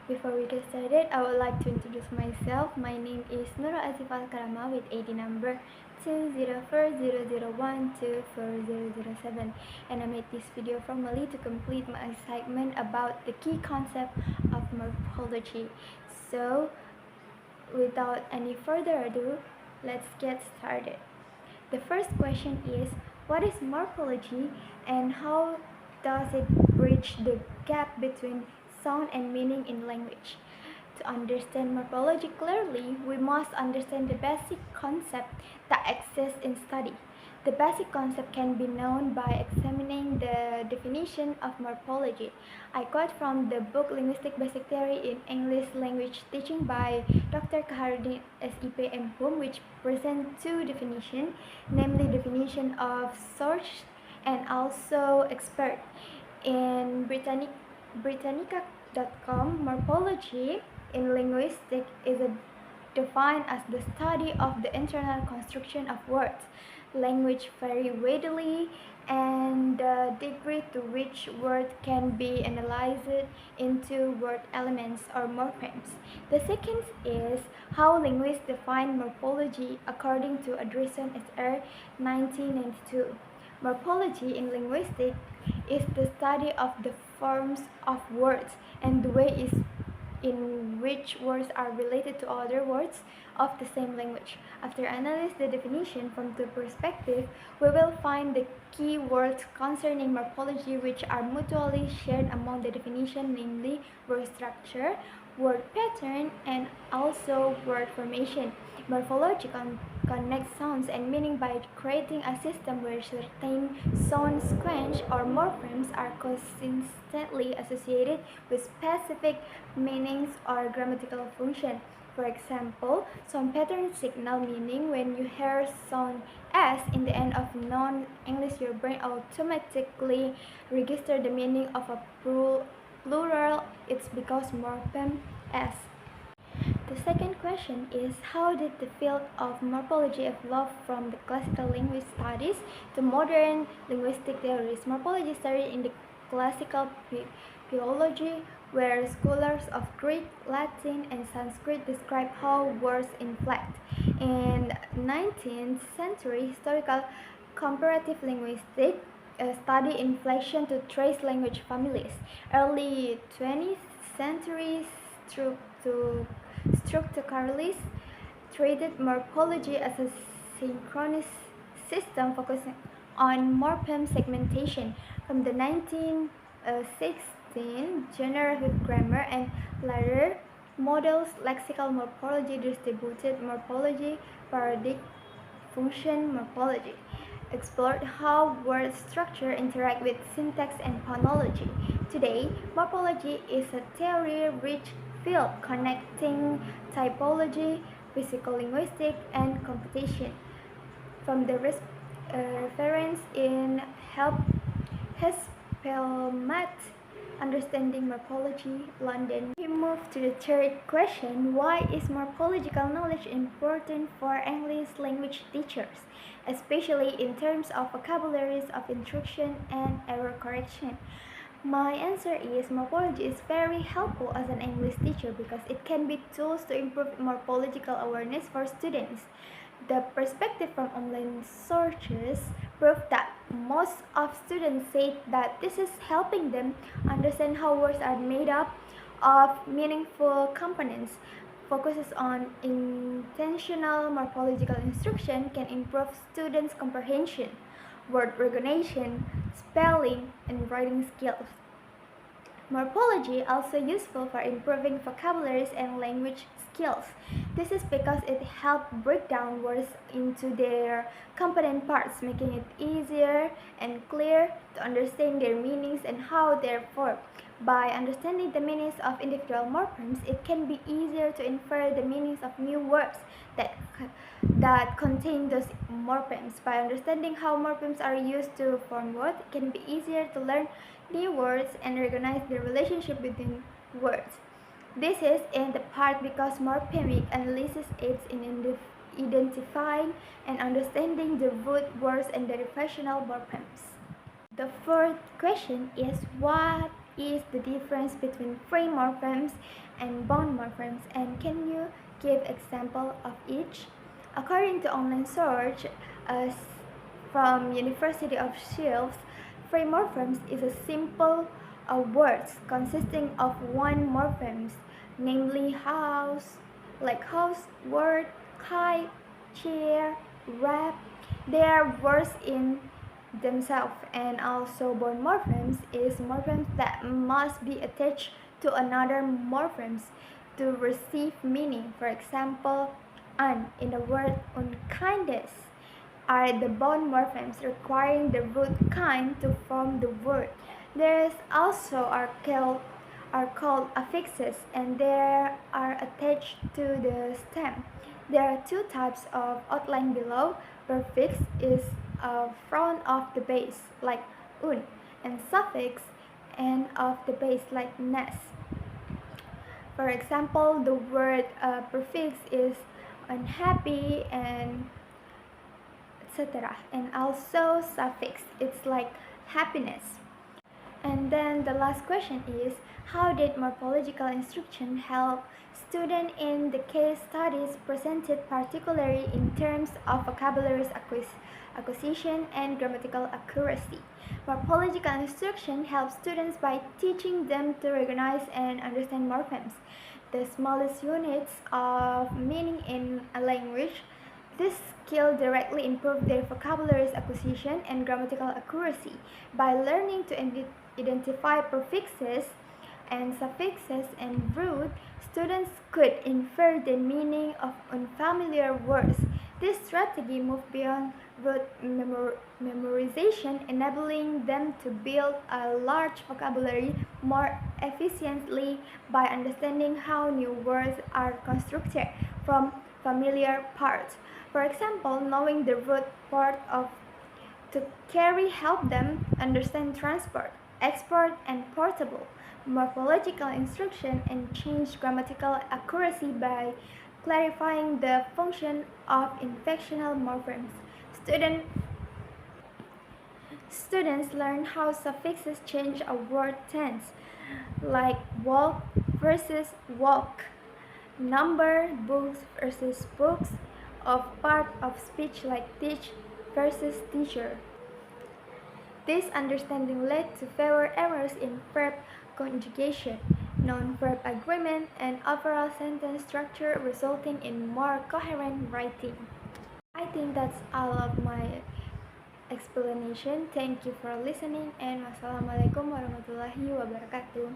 Before we get started, I would like to introduce myself. My name is Nurul Azifah Karamah with ID number 20400124007, and I made this video formally to complete my assignment about the key concept of morphology. So, without any further ado, let's get started. The first question is, what is morphology and how does it bridge the gap between sound and meaning in language? To understand morphology clearly, we must understand the basic concept that exists in study. The basic concept can be known by examining the definition of morphology. I quote from the book Linguistic Basic Theory in English Language Teaching by Dr. Kaharuddin, S.IP. M.Hum, which present two definitions, namely definition of source and also expert. In Britannica.com, morphology in linguistics is defined as the study of the internal construction of words. Language vary widely, and the degree to which words can be analyzed into word elements or morphemes. The second is how linguists define morphology according to Andreessen et al. 1992. Morphology in linguistics is the study of the forms of words and the way in which words are related to other words of the same language. After analyzing the definition from two perspectives, we will find the key words concerning morphology which are mutually shared among the definition, namely word structure, word pattern, and also word formation. Morphology connects sounds and meaning by creating a system where certain sound sequence or morphemes are consistently associated with specific meanings or grammatical function. For example, sound pattern signal meaning. When you hear sound S in the end of non-English, your brain automatically registers the meaning of a plural. It's because morpheme S. The second question is, how did the field of morphology evolve from the classical linguist studies to modern linguistic theories? Morphology started in the classical philology, where scholars of Greek, Latin, and Sanskrit describe how words inflect. In 19th century, historical comparative linguistics study inflection to trace language families. Early 20th century structuralists treated morphology as a synchronous system focusing on morpheme segmentation. From the 1916, generative grammar and later models lexical morphology, distributed morphology, paradigm function morphology explored how word structure interact with syntax and phonology. Today, morphology is a theory-rich field connecting typology, physical linguistics, and computation. From the reference in Hespelmat, Understanding Morphology, London. We move to the third question. Why is morphological knowledge important for English language teachers, especially in terms of vocabularies of instruction and error correction? My answer is morphology is very helpful as an English teacher because it can be tools to improve morphological awareness for students. The perspective from online sources prove that most of students say that this is helping them understand how words are made up of meaningful components. Focuses on intentional morphological instruction can improve students' comprehension, word recognition, spelling, and writing skills. Morphology also useful for improving vocabularies and language skills. This is because it helps break down words into their component parts, making it easier and clear to understand their meanings and how they're formed. By understanding the meanings of individual morphemes, it can be easier to infer the meanings of new words that contain those morphemes. By understanding how morphemes are used to form words, it can be easier to learn new words and recognize the relationship between words. This is in the part because morphemic analysis aids in identifying and understanding the root words and the reflectional morphemes. The fourth question is, what is the difference between free morphemes and bond morphemes. And can you give example of each? According to online search from University of Shields, free morphemes is a simple words consisting of one morphemes, namely house, like house, word, kite, chair, wrap. They are words in themselves, and also bond morphemes is morphemes that must be attached to another morphemes to receive meaning. For example, an in the word unkindness are the bond morphemes requiring the root kind to form the word. There is also are called affixes, and they are attached to the stem. There are two types of outline below. Prefix is front of the base like un, and suffix end of the base like nes. For example, the word prefix is unhappy and etc. And also suffix, it's like happiness. And then the last question is, how did morphological instruction help students in the case studies presented, particularly in terms of vocabulary acquisition and grammatical accuracy? Morphological instruction helps students by teaching them to recognize and understand morphemes, the smallest units of meaning in a language. This skill directly improves their vocabulary acquisition and grammatical accuracy. By learning to identify prefixes and suffixes and root, students could infer the meaning of unfamiliar words. This strategy moved beyond rote memorization, enabling them to build a large vocabulary more efficiently by understanding how new words are constructed from familiar parts. For example, knowing the root part of to carry help them understand transport, export, and portable. Morphological instruction and change grammatical accuracy by clarifying the function of inflectional morphemes. Students learn how suffixes change a word tense, like walk versus walk, number, books versus books, of part of speech like teach versus teacher. This understanding led to fewer errors in verb conjugation, non-verb agreement, and overall sentence structure, resulting in more coherent writing. I think that's all of my explanation. Thank you for listening, and wassalamualaikum warahmatullahi wabarakatuh.